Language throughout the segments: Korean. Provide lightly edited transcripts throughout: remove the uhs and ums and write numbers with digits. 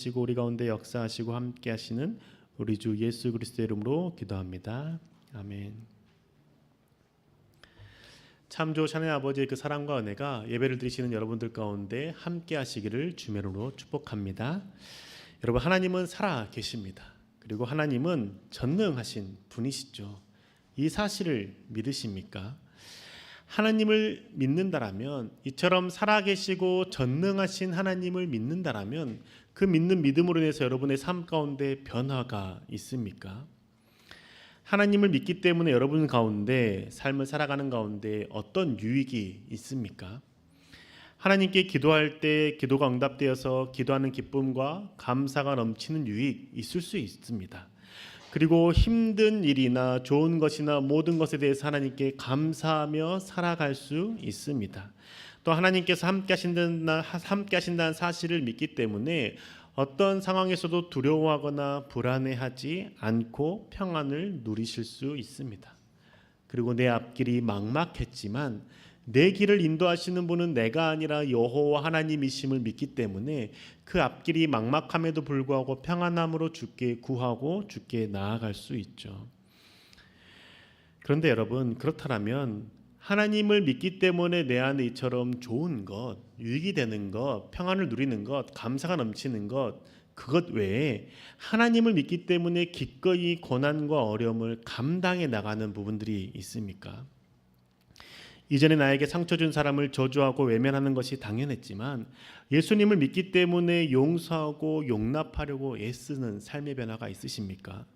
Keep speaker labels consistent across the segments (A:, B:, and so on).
A: 하시고 우리 가운데 역사하시고 함께 하시는 우리 주 예수 그리스도의 이름으로 기도합니다. 아멘. 참 좋으신 하나님 아버지의 그 사랑과 은혜가 예배를 드리시는 여러분들 가운데 함께 하시기를 주의 이름으로 축복합니다. 여러분, 하나님은 살아 계십니다. 그리고 하나님은 전능하신 분이시죠. 이 사실을 믿으십니까? 하나님을 믿는다라면, 이처럼 살아계시고 전능하신 하나님을 믿는다라면 그 믿는 믿음으로 인해서 여러분의 삶 가운데 변화가 있습니까? 하나님을 믿기 때문에 여러분 가운데 삶을 살아가는 가운데 어떤 유익이 있습니까? 하나님께 기도할 때 기도가 응답되어서 기도하는 기쁨과 감사가 넘치는 유익 있을 수 있습니다. 그리고 힘든 일이나 좋은 것이나 모든 것에 대해서 하나님께 감사하며 살아갈 수 있습니다. 또 하나님께서 함께 하신다는 사실을 믿기 때문에 어떤 상황에서도 두려워하거나 불안해하지 않고 평안을 누리실 수 있습니다. 그리고 내 앞길이 막막했지만 내 길을 인도하시는 분은 내가 아니라 여호와 하나님이심을 믿기 때문에 그 앞길이 막막함에도 불구하고 평안함으로 주께 구하고 주께 나아갈 수 있죠. 그런데 여러분, 그렇다면 하나님을 믿기 때문에 내 안에 이처럼 좋은 것, 유익이 되는 것, 평안을 누리는 것, 감사가 넘치는 것, 그것 외에 하나님을 믿기 때문에 기꺼이 고난과 어려움을 감당해 나가는 부분들이 있습니까? 이전에 나에게 상처 준 사람을 저주하고 외면하는 것이 당연했지만 예수님을 믿기 때문에 용서하고 용납하려고 애쓰는 삶의 변화가 있으십니까?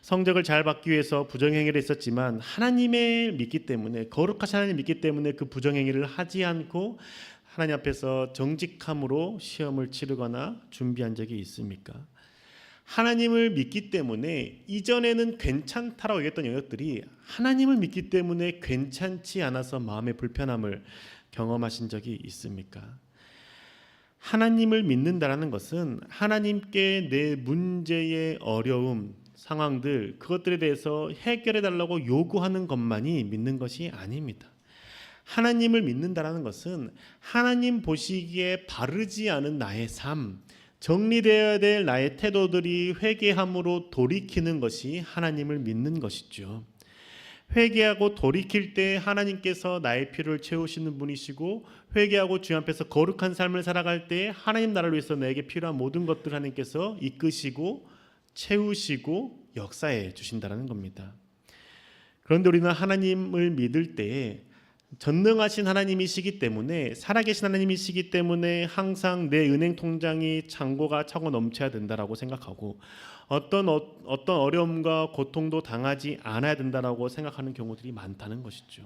A: 성적을 잘 받기 위해서 부정행위를 했었지만 하나님을 믿기 때문에, 거룩하신 하나님을 믿기 때문에 그 부정행위를 하지 않고 하나님 앞에서 정직함으로 시험을 치르거나 준비한 적이 있습니까? 하나님을 믿기 때문에 이전에는 괜찮다라고 얘기했던 영역들이 하나님을 믿기 때문에 괜찮지 않아서 마음의 불편함을 경험하신 적이 있습니까? 하나님을 믿는다라는 것은 하나님께 내 문제의 어려움, 상황들, 그것들에 대해서 해결해 달라고 요구하는 것만이 믿는 것이 아닙니다. 하나님을 믿는다라는 것은 하나님 보시기에 바르지 않은 나의 삶, 정리되어야 될 나의 태도들이 회개함으로 돌이키는 것이 하나님을 믿는 것이죠. 회개하고 돌이킬 때 하나님께서 나의 필요를 채우시는 분이시고, 회개하고 주님 앞에서 거룩한 삶을 살아갈 때 하나님 나라를 위해서 내게 필요한 모든 것들을 하나님께서 이끄시고 채우시고 역사해 주신다는 겁니다. 그런데 우리는 하나님을 믿을 때 전능하신 하나님이시기 때문에, 살아계신 하나님이시기 때문에 항상 내 은행 통장이 잔고가 차고 넘쳐야 된다라고 생각하고 어떤 어려움과 고통도 당하지 않아야 된다라고 생각하는 경우들이 많다는 것이죠.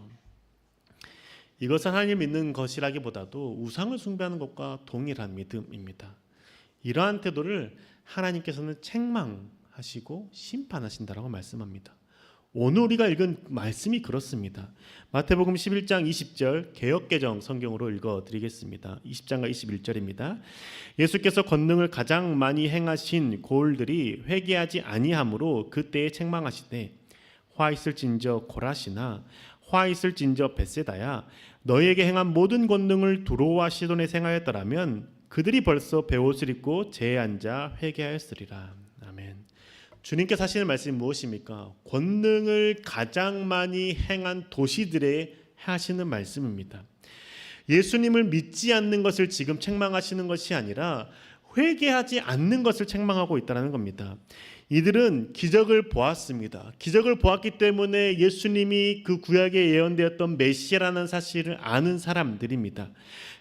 A: 이것은 하나님을 믿는 것이라기보다도 우상을 숭배하는 것과 동일한 믿음입니다. 이러한 태도를 하나님께서는 책망하시고 심판하신다라고 말씀합니다. 오늘 우리가 읽은 말씀이 그렇습니다. 마태복음 11장 20절 개역개정 성경으로 읽어드리겠습니다. 20장과 21절입니다. 예수께서 권능을 가장 많이 행하신 고을들이 회개하지 아니함으로 그때에 책망하시되, 화 있을진저 고라시나 화 있을진저 벳세다야, 너희에게 행한 모든 권능을 두로와 시돈에 행하였더라면 그들이 벌써 베옷을 입고 제에 앉아 회개하였으리라. 아멘. 주님께서 하시는 말씀이 무엇입니까? 권능을 가장 많이 행한 도시들에 하시는 말씀입니다. 예수님을 믿지 않는 것을 지금 책망하시는 것이 아니라 회개하지 않는 것을 책망하고 있다는 겁니다. 이들은 기적을 보았습니다. 기적을 보았기 때문에 예수님이 그 구약에 예언되었던 메시아라는 사실을 아는 사람들입니다.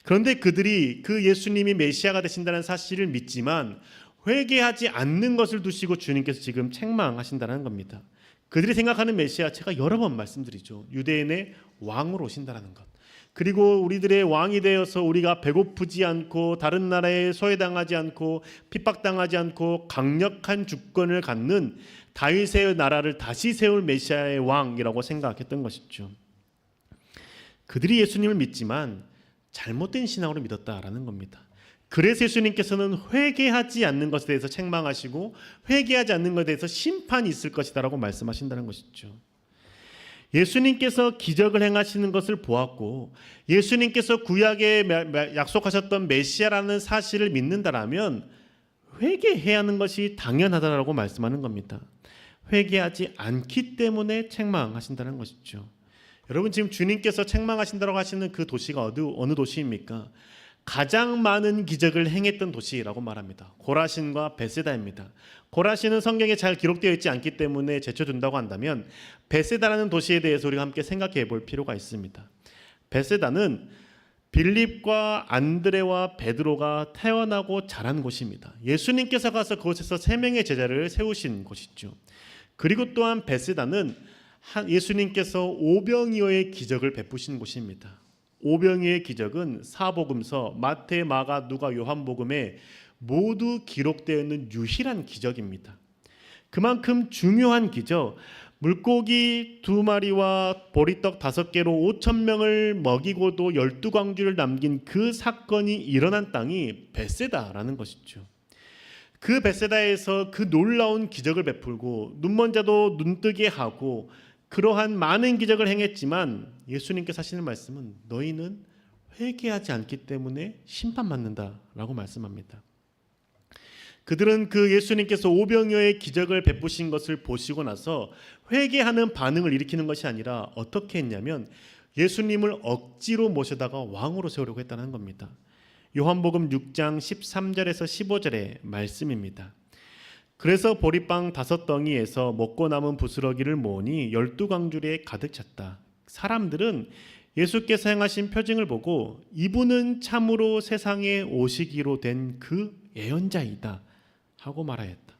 A: 그런데 그들이 그 예수님이 메시아가 되신다는 사실을 믿지만 회개하지 않는 것을 두시고 주님께서 지금 책망하신다는 겁니다. 그들이 생각하는 메시아, 제가 여러 번 말씀드리죠. 유대인의 왕으로 오신다는 것. 그리고 우리들의 왕이 되어서 우리가 배고프지 않고 다른 나라에 소외당하지 않고 핍박당하지 않고 강력한 주권을 갖는 다윗의 나라를 다시 세울 메시아의 왕이라고 생각했던 것이죠. 그들이 예수님을 믿지만 잘못된 신앙으로 믿었다라는 겁니다. 그래서 예수님께서는 회개하지 않는 것에 대해서 책망하시고 회개하지 않는 것에 대해서 심판이 있을 것이다라고 말씀하신다는 것이죠. 예수님께서 기적을 행하시는 것을 보았고 예수님께서 구약에 약속하셨던 메시아라는 사실을 믿는다라면 회개해야 하는 것이 당연하다라고 말씀하는 겁니다. 회개하지 않기 때문에 책망하신다는 것이죠. 여러분, 지금 주님께서 책망하신다고 하시는 그 도시가 어느 도시입니까? 가장 많은 기적을 행했던 도시라고 말합니다. 고라신과 베세다입니다. 고라신은 성경에 잘 기록되어 있지 않기 때문에 제쳐둔다고 한다면 베세다라는 도시에 대해서 우리가 함께 생각해 볼 필요가 있습니다. 베세다는 빌립과 안드레와 베드로가 태어나고 자란 곳입니다. 예수님께서 가서 그곳에서 3명의 제자를 세우신 곳이죠. 그리고 또한 베세다는 예수님께서 오병이어의 기적을 베푸신 곳입니다. 오병이어의 기적은 사복음서 마태, 마가, 누가, 요한복음에 모두 기록되어 있는 유일한 기적입니다. 그만큼 중요한 기적, 물고기 2마리와 보리떡 5개로 5,000명을 먹이고도 12광주를 남긴 그 사건이 일어난 땅이 베세다라는 것이죠. 그 베세다에서 그 놀라운 기적을 베풀고 눈먼 자도 눈뜨게 하고 그러한 많은 기적을 행했지만 예수님께서 하시는 말씀은 너희는 회개하지 않기 때문에 심판받는다라고 말씀합니다. 그들은 그 예수님께서 오병이어의 기적을 베푸신 것을 보시고 나서 회개하는 반응을 일으키는 것이 아니라 어떻게 했냐면 예수님을 억지로 모셔다가 왕으로 세우려고 했다는 겁니다. 요한복음 6장 13절에서 15절의 말씀입니다. 그래서 보리빵 5덩이에서 먹고 남은 부스러기를 모으니 12광주리에 가득 찼다. 사람들은 예수께서 행하신 표징을 보고 이분은 참으로 세상에 오시기로 된 그 예언자이다 하고 말하였다.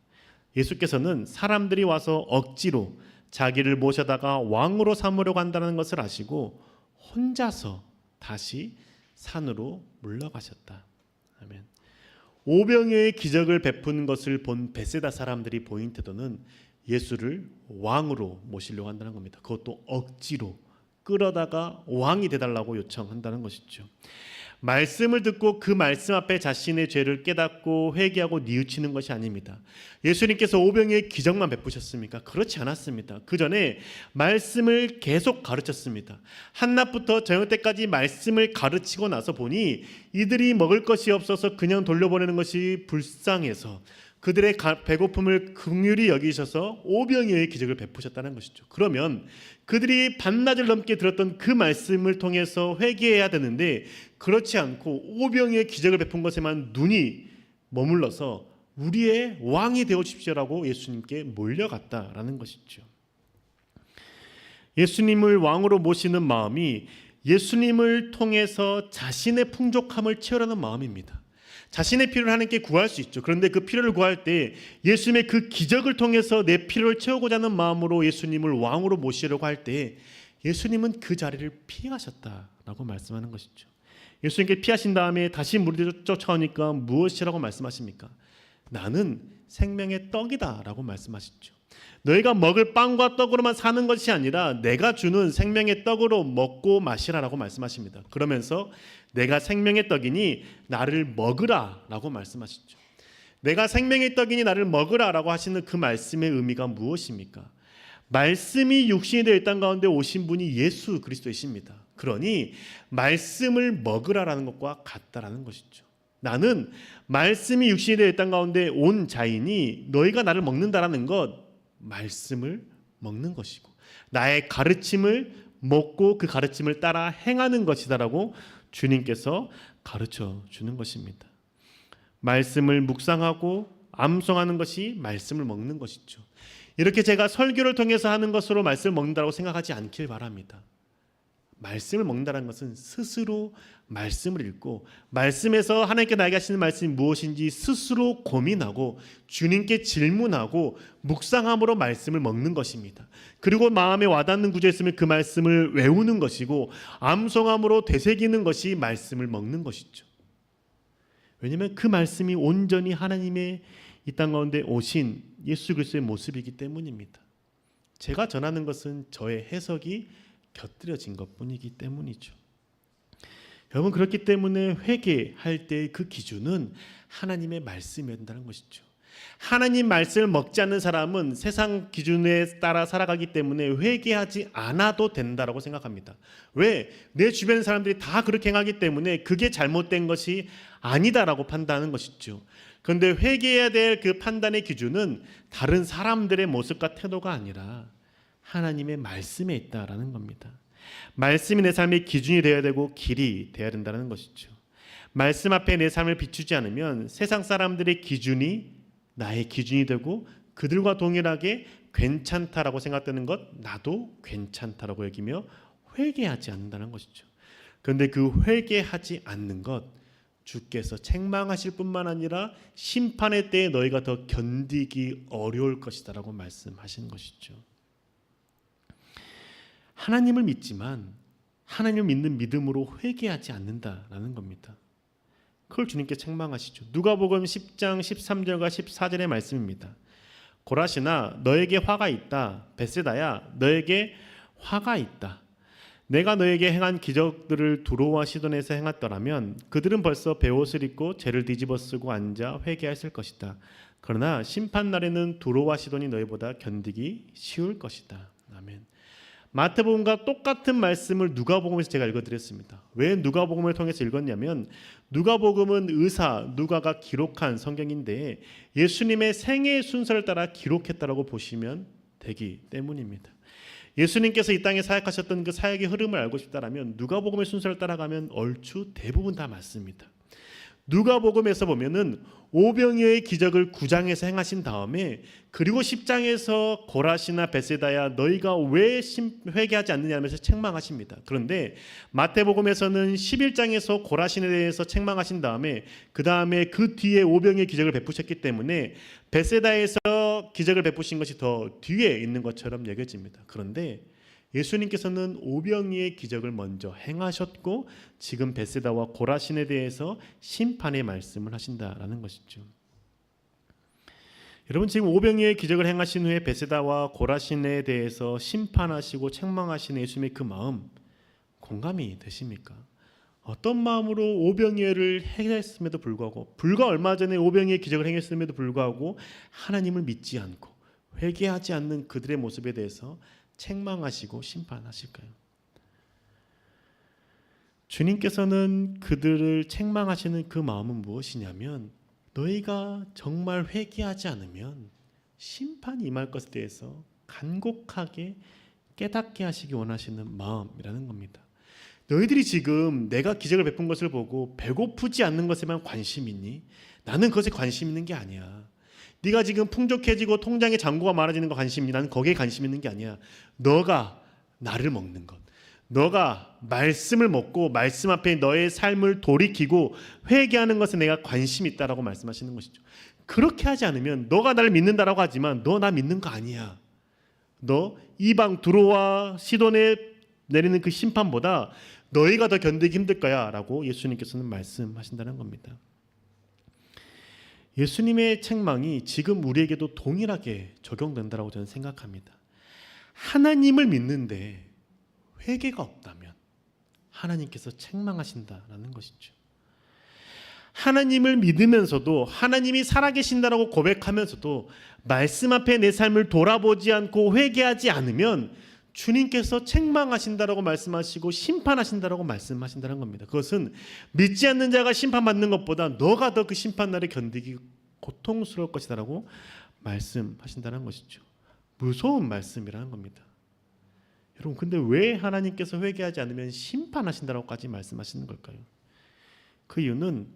A: 예수께서는 사람들이 와서 억지로 자기를 모셔다가 왕으로 삼으려고 한다는 것을 아시고 혼자서 다시 산으로 물러가셨다. 아멘. 오병이어의 기적을 베푼 것을 본 베세다 사람들이 보인 태도는 예수를 왕으로 모시려고 한다는 겁니다. 그것도 억지로 끌어다가 왕이 되달라고 요청한다는 것이죠. 말씀을 듣고 그 말씀 앞에 자신의 죄를 깨닫고 회개하고 뉘우치는 것이 아닙니다. 예수님께서 오병이어의 기적만 베푸셨습니까? 그렇지 않았습니다. 그 전에 말씀을 계속 가르쳤습니다. 한낮부터 저녁 때까지 말씀을 가르치고 나서 보니 이들이 먹을 것이 없어서 그냥 돌려보내는 것이 불쌍해서 그들의 배고픔을 긍휼히 여기셔서 오병이어의 기적을 베푸셨다는 것이죠. 그러면 그들이 반나절 넘게 들었던 그 말씀을 통해서 회개해야 되는데 그렇지 않고 오병이어의 기적을 베푼 것에만 눈이 머물러서 우리의 왕이 되어 주십시오라고 예수님께 몰려갔다라는 것이죠. 예수님을 왕으로 모시는 마음이 예수님을 통해서 자신의 풍족함을 채우려는 마음입니다. 자신의 필요를 하나님께 구할 수 있죠. 그런데 그 필요를 구할 때 예수님의 그 기적을 통해서 내 필요를 채우고자 하는 마음으로 예수님을 왕으로 모시려고 할 때 예수님은 그 자리를 피하셨다라고 말씀하는 것이죠. 예수님께 피하신 다음에 다시 무리를 쫓아오니까 무엇이라고 말씀하십니까? 나는 생명의 떡이다라고 말씀하시죠. 너희가 먹을 빵과 떡으로만 사는 것이 아니라 내가 주는 생명의 떡으로 먹고 마시라라고 말씀하십니다. 그러면서 내가 생명의 떡이니 나를 먹으라라고 말씀하시죠. 내가 생명의 떡이니 나를 먹으라라고 하시는 그 말씀의 의미가 무엇입니까? 말씀이 육신이 되어 있던 가운데 오신 분이 예수 그리스도이십니다. 그러니 말씀을 먹으라라는 것과 같다라는 것이죠. 나는 말씀이 육신이 되어 있던 가운데 온 자이니 너희가 나를 먹는다라는 것, 말씀을 먹는 것이고 나의 가르침을 먹고 그 가르침을 따라 행하는 것이다라고 주님께서 가르쳐 주는 것입니다. 말씀을 묵상하고 암송하는 것이 말씀을 먹는 것이죠. 이렇게 제가 설교를 통해서 하는 것으로 말씀을 먹는다고 생각하지 않길 바랍니다. 말씀을 먹는다는 것은 스스로 말씀을 읽고 말씀에서 하나님께 나에게 하시는 말씀이 무엇인지 스스로 고민하고 주님께 질문하고 묵상함으로 말씀을 먹는 것입니다. 그리고 마음에 와닿는 구절이 있으면 그 말씀을 외우는 것이고 암송함으로 되새기는 것이 말씀을 먹는 것이죠. 왜냐하면 그 말씀이 온전히 하나님의 이 땅 가운데 오신 예수 그리스도의 모습이기 때문입니다. 제가 전하는 것은 저의 해석이 곁들여진 것뿐이기 때문이죠. 여러분, 그렇기 때문에 회개할 때 그 기준은 하나님의 말씀이어야 된다는 것이죠. 하나님 말씀을 먹지 않는 사람은 세상 기준에 따라 살아가기 때문에 회개하지 않아도 된다라고 생각합니다. 왜? 내 주변 사람들이 다 그렇게 행하기 때문에 그게 잘못된 것이 아니다라고 판단하는 것이죠. 그런데 회개해야 될 그 판단의 기준은 다른 사람들의 모습과 태도가 아니라 하나님의 말씀에 있다라는 겁니다. 말씀이 내 삶의 기준이 되어야 되고 길이 되어야 된다는 것이죠. 말씀 앞에 내 삶을 비추지 않으면 세상 사람들의 기준이 나의 기준이 되고 그들과 동일하게 괜찮다라고 생각되는 것 나도 괜찮다라고 여기며 회개하지 않는다는 것이죠. 그런데 그 회개하지 않는 것 주께서 책망하실 뿐만 아니라 심판의 때에 너희가 더 견디기 어려울 것이다라고 말씀하시는 것이죠. 하나님을 믿지만 하나님을 믿는 믿음으로 회개하지 않는다라는 겁니다. 그걸 주님께 책망하시죠. 누가복음 10장 13절과 14절의 말씀입니다. 고라시나 너에게 화가 있다. 벳세다야 너에게 화가 있다. 내가 너에게 행한 기적들을 두로와 시돈에서 행했더라면 그들은 벌써 베옷을 입고 죄를 뒤집어 쓰고 앉아 회개했을 것이다. 그러나 심판날에는 두로와 시돈이 너희보다 견디기 쉬울 것이다. 아멘. 마태복음과 똑같은 말씀을 누가복음에서 제가 읽어드렸습니다. 왜 누가복음을 통해서 읽었냐면 누가복음은 의사 누가가 기록한 성경인데 예수님의 생애 순서를 따라 기록했다라고 보시면 되기 때문입니다. 예수님께서 이 땅에 사역하셨던 그 사역의 흐름을 알고 싶다라면 누가복음의 순서를 따라가면 얼추 대부분 다 맞습니다. 누가복음에서 보면은 오병이어의 기적을 9장에서 행하신 다음에 그리고 10장에서 고라시나 벳세다야 너희가 왜 회개하지 않느냐 하면서 책망하십니다. 그런데 마태복음에서는 11장에서 고라신에 대해서 책망하신 다음에 그 다음에 그 뒤에 오병이어의 기적을 베푸셨기 때문에 벳세다에서 기적을 베푸신 것이 더 뒤에 있는 것처럼 여겨집니다. 그런데 예수님께서는 오병이의 기적을 먼저 행하셨고 지금 벳세다와 고라신에 대해서 심판의 말씀을 하신다라는 것이죠. 여러분 지금 오병이의 기적을 행하신 후에 벳세다와 고라신에 대해서 심판하시고 책망하시는 예수님의 그 마음 공감이 되십니까? 어떤 마음으로 오병이어를 행했음에도 불구하고 불과 얼마 전에 오병이의 기적을 행했음에도 불구하고 하나님을 믿지 않고 회개하지 않는 그들의 모습에 대해서 책망하시고 심판하실까요? 주님께서는 그들을 책망하시는 그 마음은 무엇이냐면 너희가 정말 회개하지 않으면 심판이 임할 것에 대해서 간곡하게 깨닫게 하시기 원하시는 마음이라는 겁니다. 너희들이 지금 내가 기적을 베푼 것을 보고 배고프지 않는 것에만 관심 있니? 나는 그것에 관심 있는 게 아니야. 네가 지금 풍족해지고 통장에 잔고가 많아지는 거 관심 있니? 나는 거기에 관심 있는 게 아니야. 너가 나를 먹는 것, 너가 말씀을 먹고 말씀 앞에 너의 삶을 돌이키고 회개하는 것에 내가 관심이 있다라고 말씀하시는 것이죠. 그렇게 하지 않으면 너가 나를 믿는다라고 하지만 너 나 믿는 거 아니야. 너 이방 두로와 시돈에 내리는 그 심판보다 너희가 더 견디기 힘들 거야 라고 예수님께서는 말씀하신다는 겁니다. 예수님의 책망이 지금 우리에게도 동일하게 적용된다고 저는 생각합니다. 하나님을 믿는데 회개가 없다면 하나님께서 책망하신다라는 것이죠. 하나님을 믿으면서도 하나님이 살아계신다라고 고백하면서도 말씀 앞에 내 삶을 돌아보지 않고 회개하지 않으면 주님께서 책망하신다라고 말씀하시고 심판하신다라고 말씀하신다는 겁니다. 그것은 믿지 않는 자가 심판받는 것보다 너가 더 그 심판날을 견디기 고통스러울 것이다라고 말씀하신다는 것이죠. 무서운 말씀이라는 겁니다. 여러분 근데 왜 하나님께서 회개하지 않으면 심판하신다라고까지 말씀하시는 걸까요? 그 이유는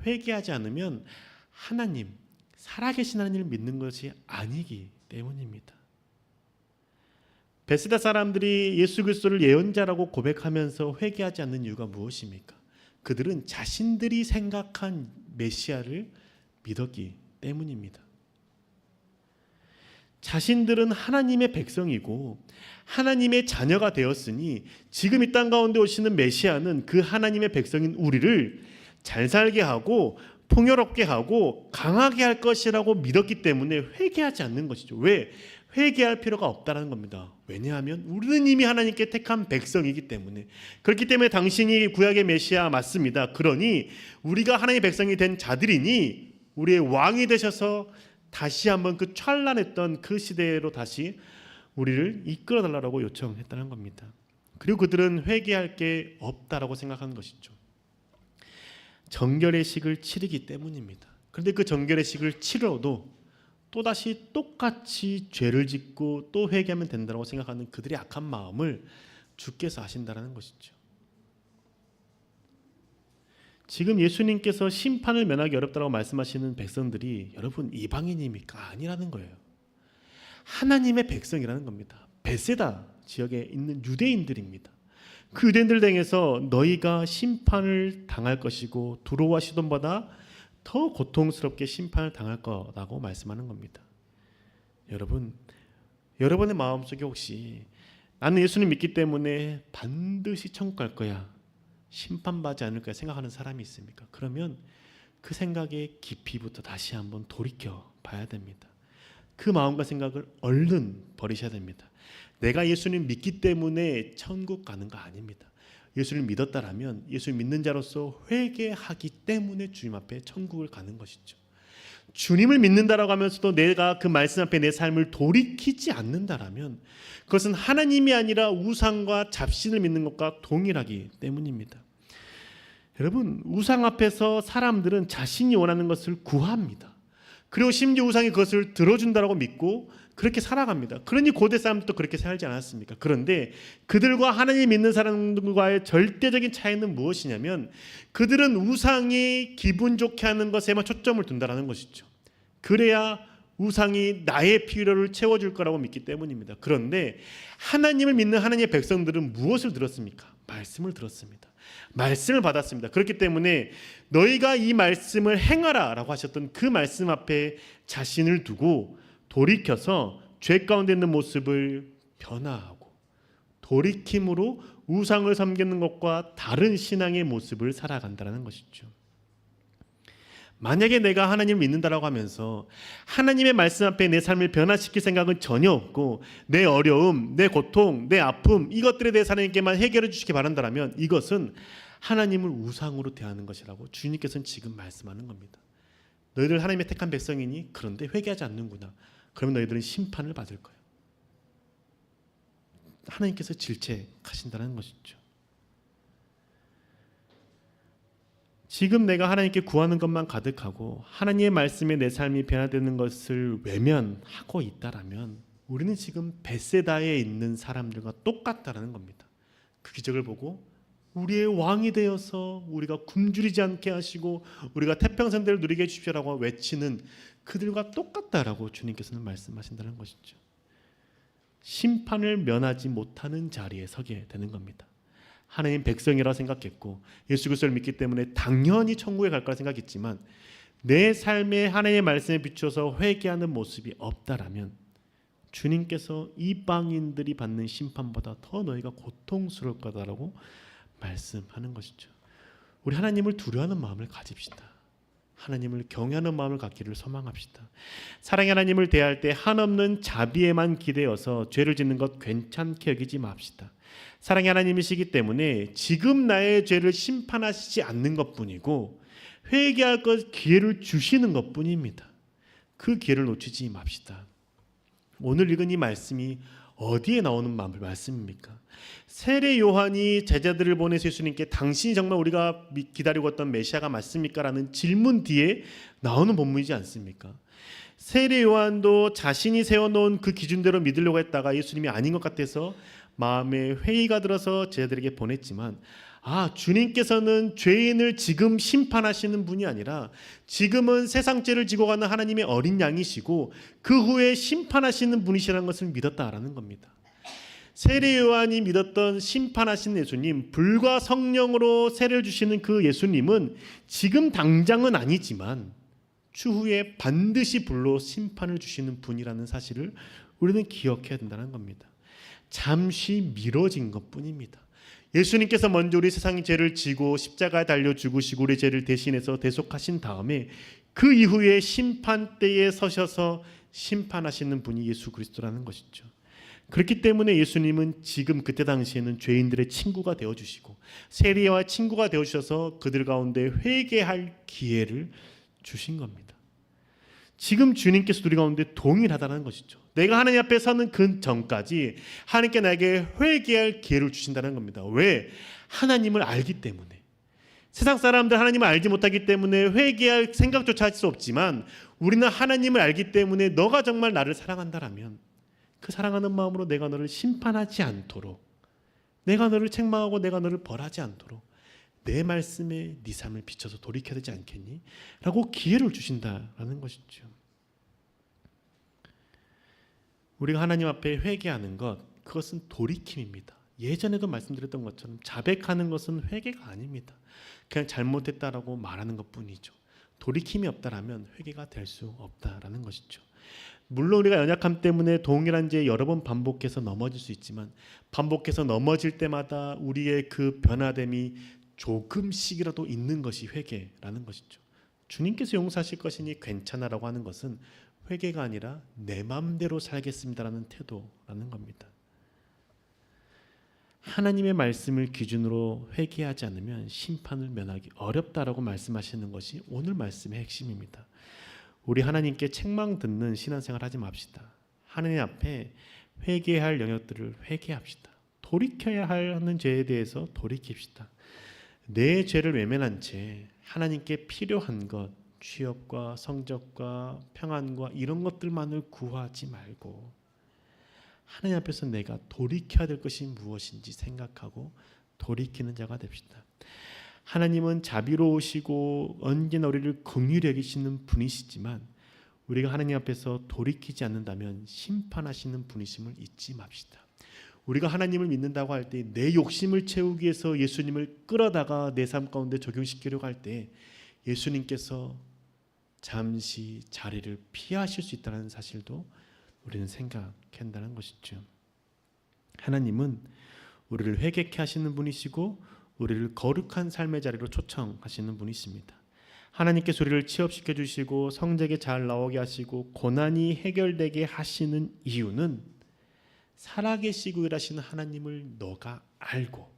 A: 회개하지 않으면 하나님, 살아계신 하나님을 믿는 것이 아니기 때문입니다. 벳세다 사람들이 예수 그리스도를 예언자라고 고백하면서 회개하지 않는 이유가 무엇입니까? 그들은 자신들이 생각한 메시아를 믿었기 때문입니다. 자신들은 하나님의 백성이고 하나님의 자녀가 되었으니 지금 이 땅 가운데 오시는 메시아는 그 하나님의 백성인 우리를 잘 살게 하고 풍요롭게 하고 강하게 할 것이라고 믿었기 때문에 회개하지 않는 것이죠. 왜? 회개할 필요가 없다는 겁니다. 왜냐하면 우리는 이미 하나님께 택한 백성이기 때문에. 그렇기 때문에 당신이 구약의 메시아 맞습니다. 그러니 우리가 하나님의 백성이 된 자들이니 우리의 왕이 되셔서 다시 한번 그 찬란했던 그 시대로 다시 우리를 이끌어 달라고 요청했다는 겁니다. 그리고 그들은 회개할 게 없다라고 생각하는 것이죠. 정결의 식을 치르기 때문입니다. 그런데 그 정결의식을 치러도 또다시 똑같이 죄를 짓고 또 회개하면 된다고 생각하는 그들의 악한 마음을 주께서 아신다는 것이죠. 지금 예수님께서 심판을 면하기 어렵다고 말씀하시는 백성들이 여러분 이방인입니까? 아니라는 거예요. 하나님의 백성이라는 겁니다. 베세다 지역에 있는 유대인들입니다. 그 유대인들 등에서 너희가 심판을 당할 것이고 두로와 시돈보다 더 고통스럽게 심판을 당할 거라고 말씀하는 겁니다. 여러분, 여러분의 마음속에 혹시 나는 예수님 믿기 때문에 반드시 천국 갈 거야, 심판받지 않을 거야 생각하는 사람이 있습니까? 그러면 그 생각의 깊이부터 다시 한번 돌이켜 봐야 됩니다. 그 마음과 생각을 얼른 버리셔야 됩니다. 내가 예수님 믿기 때문에 천국 가는 거 아닙니다. 예수를 믿었다라면 예수 믿는 자로서 회개하기 때문에 주님 앞에 천국을 가는 것이죠. 주님을 믿는다라고 하면서도 내가 그 말씀 앞에 내 삶을 돌이키지 않는다라면 그것은 하나님이 아니라 우상과 잡신을 믿는 것과 동일하기 때문입니다. 여러분, 우상 앞에서 사람들은 자신이 원하는 것을 구합니다. 그리고 심지어 우상이 그것을 들어준다라고 믿고 그렇게 살아갑니다. 그러니 고대 사람들도 그렇게 살지 않았습니까? 그런데 그들과 하나님 믿는 사람들과의 절대적인 차이는 무엇이냐면 그들은 우상이 기분 좋게 하는 것에만 초점을 둔다는 것이죠. 그래야 우상이 나의 필요를 채워줄 거라고 믿기 때문입니다. 그런데 하나님을 믿는 하나님의 백성들은 무엇을 들었습니까? 말씀을 들었습니다. 말씀을 받았습니다. 그렇기 때문에 너희가 이 말씀을 행하라 라고 하셨던 그 말씀 앞에 자신을 두고 돌이켜서 죄 가운데 있는 모습을 변화하고 돌이킴으로 우상을 섬기는 것과 다른 신앙의 모습을 살아간다는 것이죠. 만약에 내가 하나님을 믿는다라고 하면서 하나님의 말씀 앞에 내 삶을 변화시킬 생각은 전혀 없고 내 어려움, 내 고통, 내 아픔 이것들에 대해서 하나님께만 해결해 주시기 바란다면 이것은 하나님을 우상으로 대하는 것이라고 주님께서는 지금 말씀하는 겁니다. 너희들 하나님의 택한 백성이니 그런데 회개하지 않는구나. 그러면 너희들은 심판을 받을 거예요. 하나님께서 질책하신다는 것이죠. 지금 내가 하나님께 구하는 것만 가득하고 하나님의 말씀에 내 삶이 변화되는 것을 외면하고 있다라면 우리는 지금 벳세다에 있는 사람들과 똑같다라는 겁니다. 그 기적을 보고 우리의 왕이 되어서 우리가 굶주리지 않게 하시고 우리가 태평성대를 누리게 해주십시오라고 외치는 그들과 똑같다라고 주님께서는 말씀하신다는 것이죠. 심판을 면하지 못하는 자리에 서게 되는 겁니다. 하나님 백성이라 생각했고 예수 그리스도를 믿기 때문에 당연히 천국에 갈 거라 생각했지만 내 삶에 하나님의 말씀에 비춰서 회개하는 모습이 없다라면 주님께서 이방인들이 받는 심판보다 더 너희가 고통스러울 거다라고 말씀하는 것이죠. 우리 하나님을 두려워하는 마음을 가집시다. 하나님을 경외하는 마음을 갖기를 소망합시다. 사랑의 하나님을 대할 때 한없는 자비에만 기대어서 죄를 짓는 것 괜찮게 여기지 맙시다. 사랑의 하나님이시기 때문에 지금 나의 죄를 심판하시지 않는 것뿐이고 회개할 것 기회를 주시는 것뿐입니다. 그 기회를 놓치지 맙시다. 오늘 읽은 이 말씀이 어디에 나오는 말씀입니까? 세례 요한이 제자들을 보내서 예수님께 당신이 정말 우리가 기다리고 있던 메시아가 맞습니까? 라는 질문 뒤에 나오는 본문이지 않습니까? 세례 요한도 자신이 세워놓은 그 기준대로 믿으려고 했다가 예수님이 아닌 것 같아서 마음에 회의가 들어서 제자들에게 보냈지만 주님께서는 죄인을 지금 심판하시는 분이 아니라 지금은 세상 죄를 지고 가는 하나님의 어린 양이시고 그 후에 심판하시는 분이시라는 것을 믿었다라는 겁니다. 세례 요한이 믿었던 심판하시는 예수님, 불과 성령으로 세례를 주시는 그 예수님은 지금 당장은 아니지만 추후에 반드시 불로 심판을 주시는 분이라는 사실을 우리는 기억해야 된다는 겁니다. 잠시 미뤄진 것뿐입니다. 예수님께서 먼저 우리 세상의 죄를 지고 십자가에 달려 죽으시고 우리 죄를 대신해서 대속하신 다음에 그 이후에 심판대에 서셔서 심판하시는 분이 예수 그리스도라는 것이죠. 그렇기 때문에 예수님은 지금 그때 당시에는 죄인들의 친구가 되어주시고 세리와 친구가 되어주셔서 그들 가운데 회개할 기회를 주신 겁니다. 지금 주님께서 우리 가운데 동일하다는 것이죠. 내가 하나님 앞에 서는 그 전까지 하나님께 나에게 회개할 기회를 주신다는 겁니다. 왜? 하나님을 알기 때문에. 세상 사람들 하나님을 알지 못하기 때문에 회개할 생각조차 할 수 없지만 우리는 하나님을 알기 때문에 너가 정말 나를 사랑한다라면 그 사랑하는 마음으로 내가 너를 심판하지 않도록, 내가 너를 책망하고 내가 너를 벌하지 않도록 내 말씀에 네 삶을 비춰서 돌이켜야 되지 않겠니? 라고 기회를 주신다라는 것이죠. 우리가 하나님 앞에 회개하는 것, 그것은 돌이킴입니다. 예전에도 말씀드렸던 것처럼 자백하는 것은 회개가 아닙니다. 그냥 잘못했다라고 말하는 것뿐이죠. 돌이킴이 없다라면 회개가 될 수 없다라는 것이죠. 물론 우리가 연약함 때문에 동일한 죄에 여러 번 반복해서 넘어질 수 있지만 반복해서 넘어질 때마다 우리의 그 변화됨이 조금씩이라도 있는 것이 회개라는 것이죠. 주님께서 용서하실 것이니 괜찮아라고 하는 것은 회개가 아니라 내 마음대로 살겠습니다라는 태도라는 겁니다. 하나님의 말씀을 기준으로 회개하지 않으면 심판을 면하기 어렵다라고 말씀하시는 것이 오늘 말씀의 핵심입니다. 우리 하나님께 책망 듣는 신앙생활 하지 맙시다. 하나님 앞에 회개할 영역들을 회개합시다. 돌이켜야 하는 죄에 대해서 돌이킵시다. 내 죄를 외면한 채 하나님께 필요한 것, 취업과 성적과 평안과 이런 것들만을 구하지 말고 하나님 앞에서 내가 돌이켜야 될 것이 무엇인지 생각하고 돌이키는 자가 됩시다. 하나님은 자비로우시고 언제나 우리를 긍휼히 여기시는 분이시지만 우리가 하나님 앞에서 돌이키지 않는다면 심판하시는 분이심을 잊지 맙시다. 우리가 하나님을 믿는다고 할 때 내 욕심을 채우기 위해서 예수님을 끌어다가 내 삶 가운데 적용시키려고 할 때 예수님께서 잠시 자리를 피하실 수 있다는 사실도 우리는 생각해야 한다는 것이죠. 하나님은 우리를 회개케 하시는 분이시고 우리를 거룩한 삶의 자리로 초청하시는 분이십니다. 하나님께서 우리를 취업시켜 주시고 성적에 잘 나오게 하시고 고난이 해결되게 하시는 이유는 살아계시고 일하시는 하나님을 너가 알고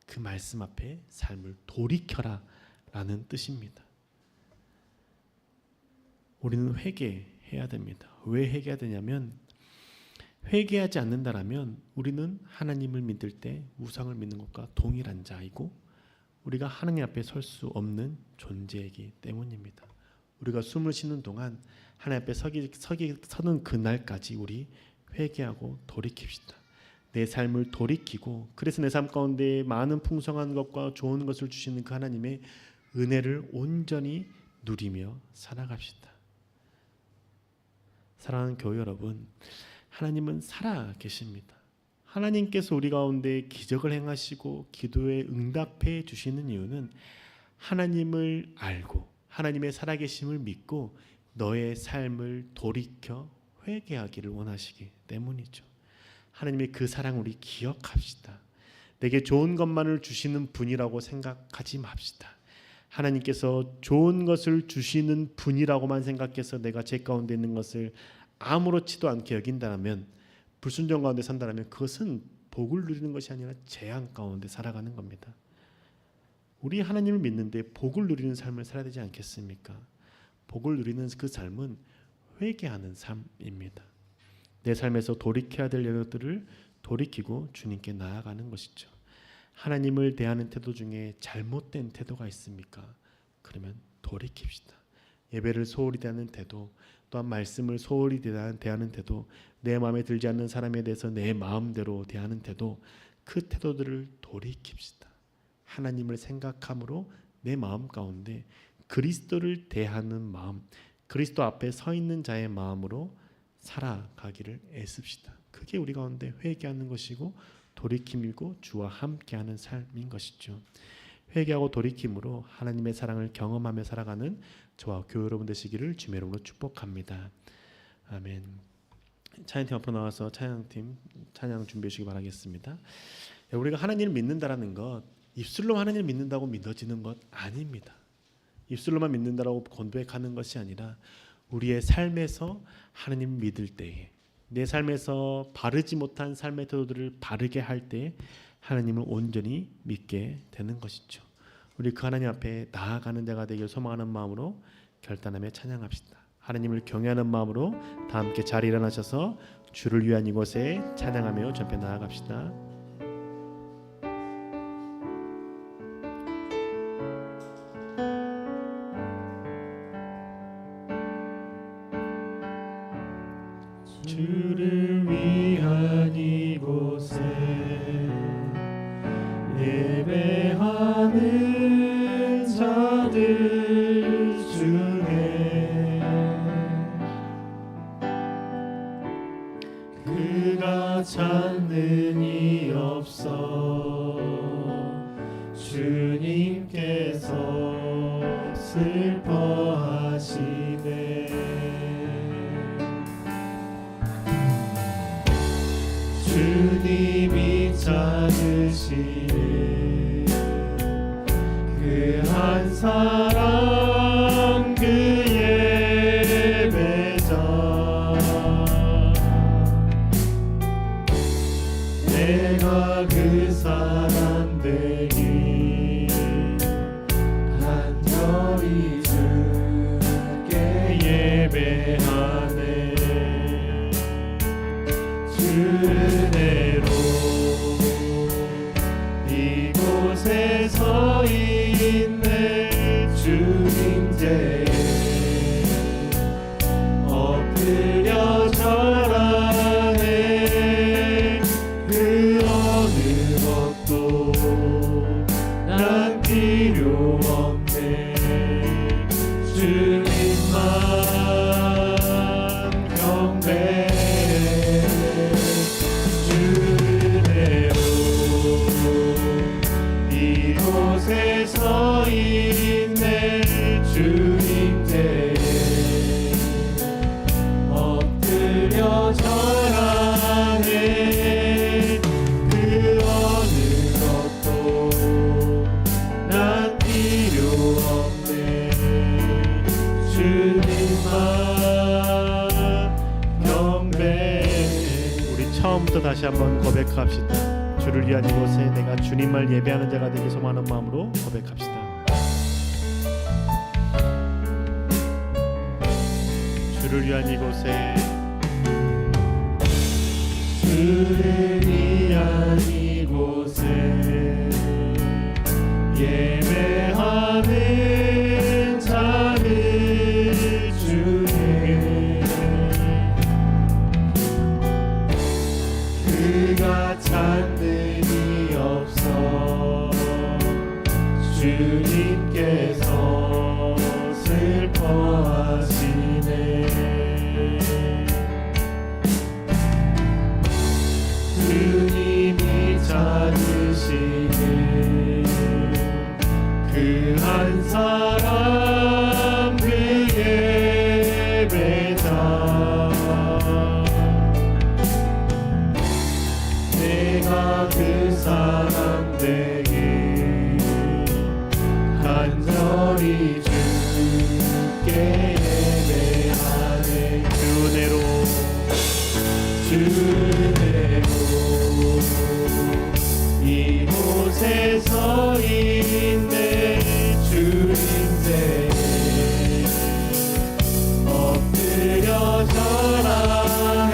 A: 그 말씀 앞에 삶을 돌이켜라 라는 뜻입니다. 우리는 회개해야 됩니다. 왜 회개해야 되냐면 회개하지 않는다라면 우리는 하나님을 믿을 때 우상을 믿는 것과 동일한 자이고 우리가 하나님 앞에 설 수 없는 존재이기 때문입니다. 우리가 숨을 쉬는 동안 하나님 앞에 서는 그날까지 우리 회개하고 돌이킵시다. 내 삶을 돌이키고 그래서 내 삶 가운데 많은 풍성한 것과 좋은 것을 주시는 그 하나님의 은혜를 온전히 누리며 살아갑시다. 사랑하는 교회 여러분, 하나님은 살아 계십니다. 하나님께서 우리 가운데 기적을 행하시고 기도에 응답해 주시는 이유는 하나님을 알고 하나님의 살아계심을 믿고 너의 삶을 돌이켜 회개하기를 원하시기 때문이죠. 하나님의 그 사랑 우리 기억합시다. 내게 좋은 것만을 주시는 분이라고 생각하지 맙시다. 하나님께서 좋은 것을 주시는 분이라고만 생각해서 내가 제 가운데 있는 것을 아무렇지도 않게 여긴다면 불순종 가운데 산다면 그것은 복을 누리는 것이 아니라 재앙 가운데 살아가는 겁니다. 우리 하나님을 믿는데 복을 누리는 삶을 살아야 되지 않겠습니까? 복을 누리는 그 삶은 회개하는 삶입니다. 내 삶에서 돌이켜야 될 영역들을 돌이키고 주님께 나아가는 것이죠. 하나님을 대하는 태도 중에 잘못된 태도가 있습니까? 그러면 돌이킵시다. 예배를 소홀히 대하는 태도, 또한 말씀을 소홀히 대하는 태도, 내 마음에 들지 않는 사람에 대해서 내 마음대로 대하는 태도, 그 태도들을 돌이킵시다. 하나님을 생각함으로 내 마음 가운데 그리스도를 대하는 마음, 그리스도 앞에 서 있는 자의 마음으로 살아가기를 애씁시다. 그게 우리 가운데 회개하는 것이고 돌이킴이고 주와 함께하는 삶인 것이죠. 회개하고 돌이킴으로 하나님의 사랑을 경험하며 살아가는 저와 교회 여러분 되시기를 주의 이름으로 축복합니다. 아멘. 찬양팀 앞으로 나와서 찬양 준비해 주시기 바라겠습니다. 우리가 하나님을 믿는다라는 것 입술로 하나님을 믿는다고 믿어지는 것 아닙니다. 입술로만 믿는다라고 고백하는 것이 아니라 우리의 삶에서 하나님을 믿을 때에 내 삶에서 바르지 못한 삶의 태도들을 바르게 할 때 하나님을 온전히 믿게 되는 것이죠. 우리 그 하나님 앞에 나아가는 자가 되길 소망하는 마음으로 결단하며 찬양합시다. 하나님을 경외하는 마음으로 다 함께 자리에 일어나셔서 주를 위한 이곳에 찬양하며 전편 나아갑시다. 주를 위한 이곳에 예배하는 자들 중에 그가 찾는 이 없어 주님께서 슬퍼하시네. 주님이 찾으시는 그 한 사람 그 예배자 내가 그 사람 되기 간절히 주께 예배하네. 주은혜로 이곳에 서 있네. 주님께 엎드려 절하네. 그 어느 것도 난 필요 없네. 주님만 경배해. 주은혜로 이곳에 서 있네. 주님께 엎드려 절하네. 그 어느 것도 난 필요 없네. 주님만 경배해. 우리 처음부터 다시 한번 고백합시다. 주를 위한 이곳에 내가 주님을 예배하는 자가 되기 소망하는 마음으로 고백합시다. 주를 위한 이곳에 주를 위한 이곳에 예배하는 자들 중에 그가 찾는 이 없어 주님께서 슬퍼하시네. 주님이 찾으시는 그 한 사람 그 예배자 내가 그 사람 되기 간절히 주께 예배하네. 주은혜로 이곳에 서 있네. 주님께 엎드려 절하네.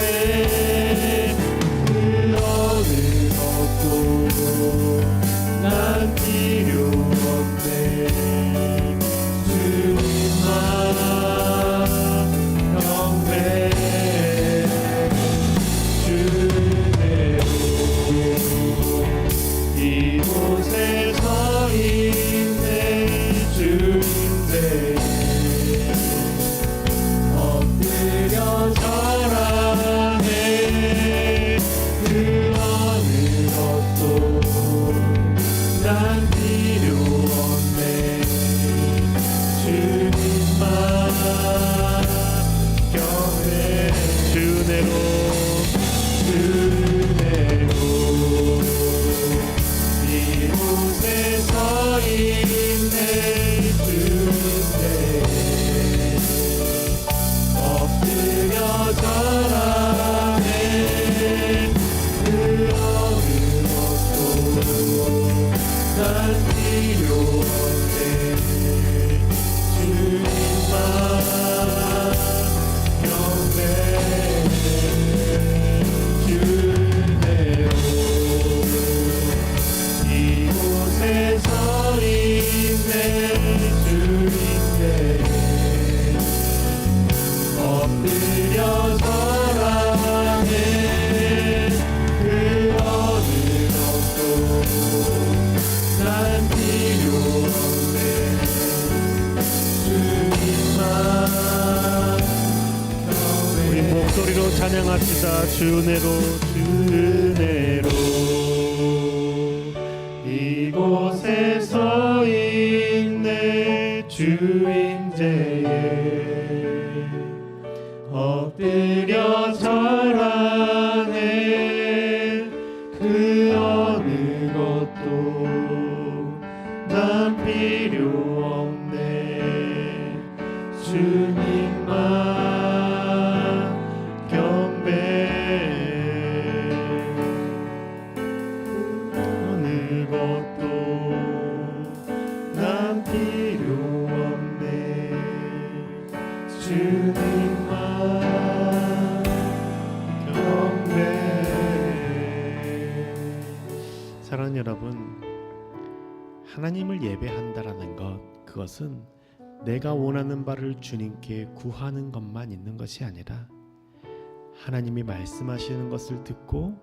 A: 그 어느 것도 난 필요 없네. 주님만 경배해. 주은혜로 이곳에 서 있네. 주님께 엎드려 절하네. 그 어느 것도 난 필요 없네. 주님만 경배해. 주은혜로 이곳에 서 있네. 주님께 엎드려 절하네. 그 어느 것도 난 필요 없네. 주님만 경배해. 목소리로 찬양합시다. 주 은혜로 이곳에 서 있네. 주 임재에 엎드려 절하네. 그 어느 것도 난 필요 없네. 주님만 어느 것도 난 필요 없네. 주님만 경배. 사랑하는 여러분, 하나님을 예배한다라는 것, 그것은 내가 원하는 바를 주님께 구하는 것만 있는 것이 아니라 하나님이 말씀하시는 것을 듣고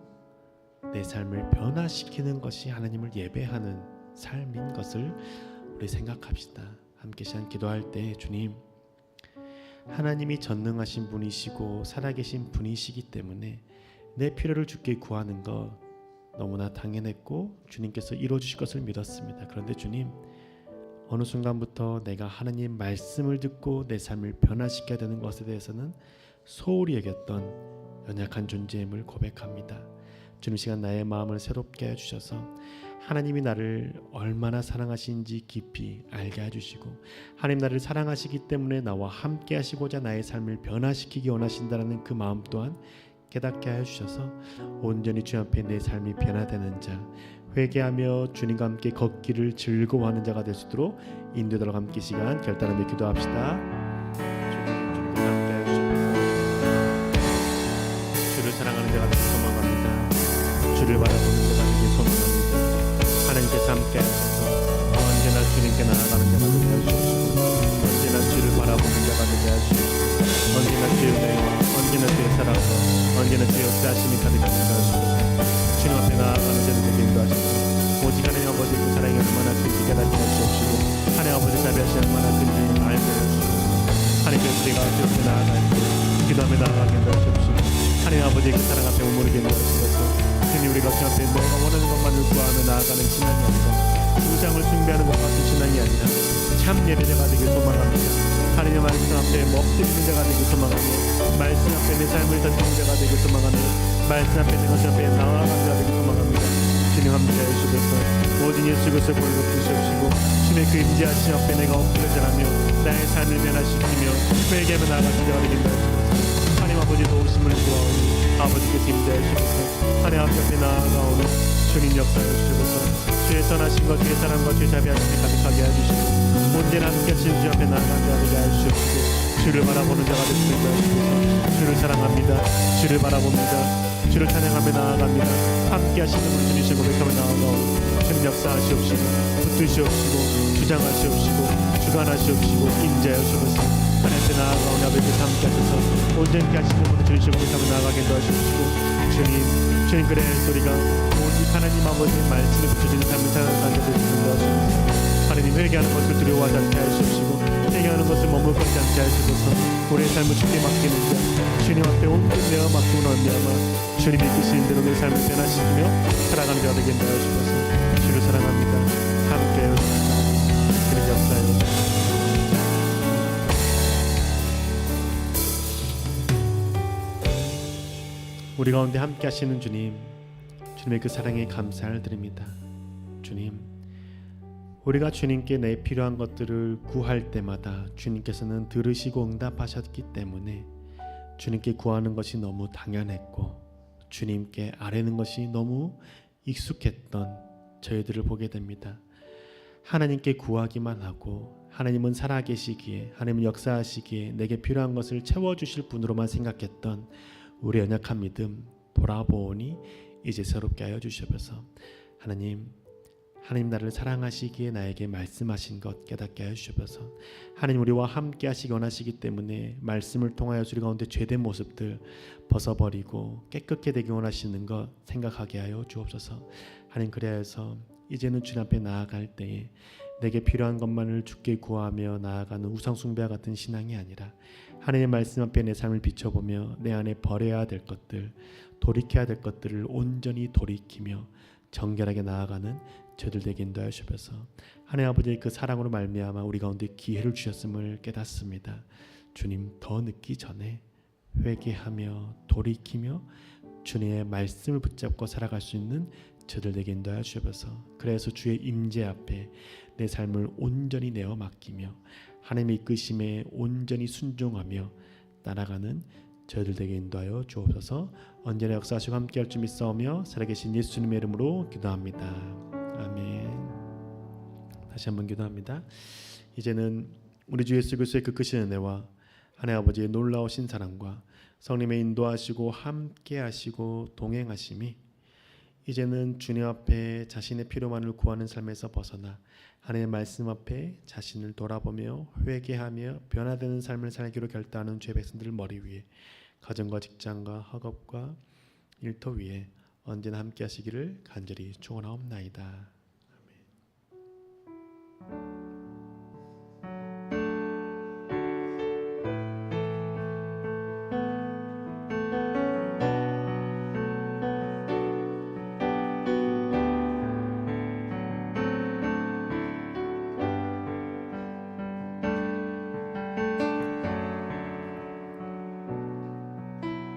A: 내 삶을 변화시키는 것이 하나님을 예배하는 삶인 것을 우리 생각합시다. 함께 시간 기도할 때, 주님, 하나님이 전능하신 분이시고 살아계신 분이시기 때문에 내 필요를 주께 구하는 것 너무나 당연했고 주님께서 이루어주실 것을 믿었습니다. 그런데 주님, 어느 순간부터 내가 하나님 말씀을 듣고 내 삶을 변화시켜야 되는 것에 대해서는 소홀히 여겼던 연약한 존재임을 고백합니다. 주님, 시간 나의 마음을 새롭게 해주셔서 하나님이 나를 얼마나 사랑하시는지 깊이 알게 해주시고, 하나님 나를 사랑하시기 때문에 나와 함께 하시고자 나의 삶을 변화시키기 원하신다는 그 마음 또한 깨닫게 하여 주셔서 온전히 주님 앞에 내 삶이 변화되는 자, 회개하며 주님과 함께 걷기를 즐거워하는 자가 될 수 있도록 인도하도록 함께 시간 결단하며 기도합시다. 주님과 함께 해주셔서 주를 사랑하는 자가 되기 소망합니다. 주를 바라보는 자가 되기 소망합니다. 하나님께서 함께 하셔서 언제나 주님께 나아가는 자가 되게 하시옵시고, 언제나 주를 바라보는 자가 되게 하시옵시고, 언제나 주의 은혜와 언제나 주의 사랑과 언제나 주의 역사하심이 가득하게 하시옵소서. 주님 앞에 나아가는 자들 되게 인도하시고, 오직 하나님 아버지 그 사랑이 얼마나 큰지 깨닫게 하시옵시고, 하나님 아버지 자비하시 얼마나 큰지 알게 하시옵시고, 하나님께서 우리가 주 앞에 나아갈 때 기도하며 나아가게 하시옵시고, 하나님 아버지 그 사랑 앞에 머무르게 하시옵소서. 주님, 우리가 주 앞에 내가 원하는 것만을 구하며 나아가는 신앙이 아니라 우상을 숭배하는 것 같은 신앙이 아니라 참 예배자가 되길 소망합니다. 하나님 말씀 앞에 먹드리는 자가 되길 소망하며, 말씀 앞에 내 삶을 던지는 자가 되길 소망하며, 말씀 앞에 내 것 앞에 나아가는 자가 되길 소망합니다. 주님 함께하여 주셔서 모든 예수 그리스도의 권을 주시옵시고, 주님의 그 임재하심 앞에 내가 엎드려 절하며 나의 삶을 변화시키며 회개하며 나아가는 자가 되길 주옵소서. 하나님 아버지 도우심을 구하오니 아버지께서 임재하여 주셔서 하나님 앞에 나아가오니 주님 역사하여 주셔서 주의 선하신 것, 주의 사랑과 주의 자비하심이 가득하게 해주시고, 언제나 함께 하신 주 앞에 나아가는 자가 되게 하여 주시옵시고, 주를 바라보는 자가 되게 하여 주셔서 주를 사랑합니다. 주를 바라봅니다. 주를 찬양하며 나아갑니다. 함께 하시는 분 주님을 고백하며 나아가오니 주님 역사하시옵시고, 붙드시옵시고, 주장하시옵시고, 주관하시옵시고, 임재하여 주셔서 하나님 앞에 나아가오니 아버지께서 함께 하셔서 온전히 하시는 분을 주님을 고백하며 나아가게 도와주시고, 주님 그래 소리가 오직 하나님 아버지의 말씀에 붙여지는 삶을 살아가게 되시는 도와주시옵소서. 하나님 회개하는 것을 두려워하지 않게 하시옵시고, 회개하는 것을 머물거리지 않게 하시옵소서. 우리의 삶을 주께 맡기는 자, 주님 앞에 온전히 내어 맡기고 말미암아 주님이 이끄시는 대로 내 삶을 변화시키며 살아가는 자가 되게 하시옵소서. 주를 사랑합니다. 함께 해주옵소서. 주님 역사해 주옵소서. 우리 가운데 함께 하시는 주님, 주님의 그 사랑에 감사를 드립니다. 주님, 우리가 주님께 내 필요한 것들을 구할 때마다 주님께서는 들으시고 응답하셨기 때문에 주님께 구하는 것이 너무 당연했고 주님께 아뢰는 것이 너무 익숙했던 저희들을 보게 됩니다. 하나님께 구하기만 하고 하나님은 살아계시기에, 하나님은 역사하시기에 내게 필요한 것을 채워주실 분으로만 생각했던 우리 연약한 믿음 돌아보니 이제 새롭게 하여 주시옵소서. 하나님 나를 사랑하시기에 나에게 말씀하신 것 깨닫게 하여 주시옵소서. 하나님 우리와 함께 하시기 원하시기 때문에 말씀을 통하여 우리 가운데 죄된 모습들 벗어버리고 깨끗게 되기 원하시는 것 생각하게 하여 주옵소서. 하나님 그래서 이제는 주님 앞에 나아갈 때에 내게 필요한 것만을 주께 구하며 나아가는 우상숭배와 같은 신앙이 아니라 하나님의 말씀 앞에 내 삶을 비춰보며 내 안에 버려야 될 것들, 돌이켜야 될 것들을 온전히 돌이키며 정결하게 나아가는 저들 되게 인도하여 주셔서 하나님 아버지의 그 사랑으로 말미암아 우리 가운데 기회를 주셨음을 깨닫습니다. 주님, 더 늦기 전에 회개하며 돌이키며 주님의 말씀을 붙잡고 살아갈 수 있는 저들 되게 인도하여 주셔서 그래서 주의 임재 앞에 내 삶을 온전히 내어 맡기며 하나님의 이끄심에 온전히 순종하며 따라가는 저희들 되게 인도하여 주옵소서. 언제나 역사하시고 함께할 줄 믿사오며 살아계신 예수님의 이름으로 기도합니다. 아멘. 다시 한번 기도합니다. 이제는 우리 주 예수 그리스도의 그 크신 은혜와 하나님 아버지의 놀라우신 사랑과 성령의 인도하시고 함께하시고 동행하심이 이제는 주님 앞에 자신의 필요만을 구하는 삶에서 벗어나 하나님의 말씀 앞에 자신을 돌아보며 회개하며 변화되는 삶을 살기로 결단하는 죄 백성들을 머리 위에 가정과 직장과 학업과 일터 위에 언제나 함께 하시기를 간절히 축원하옵나이다.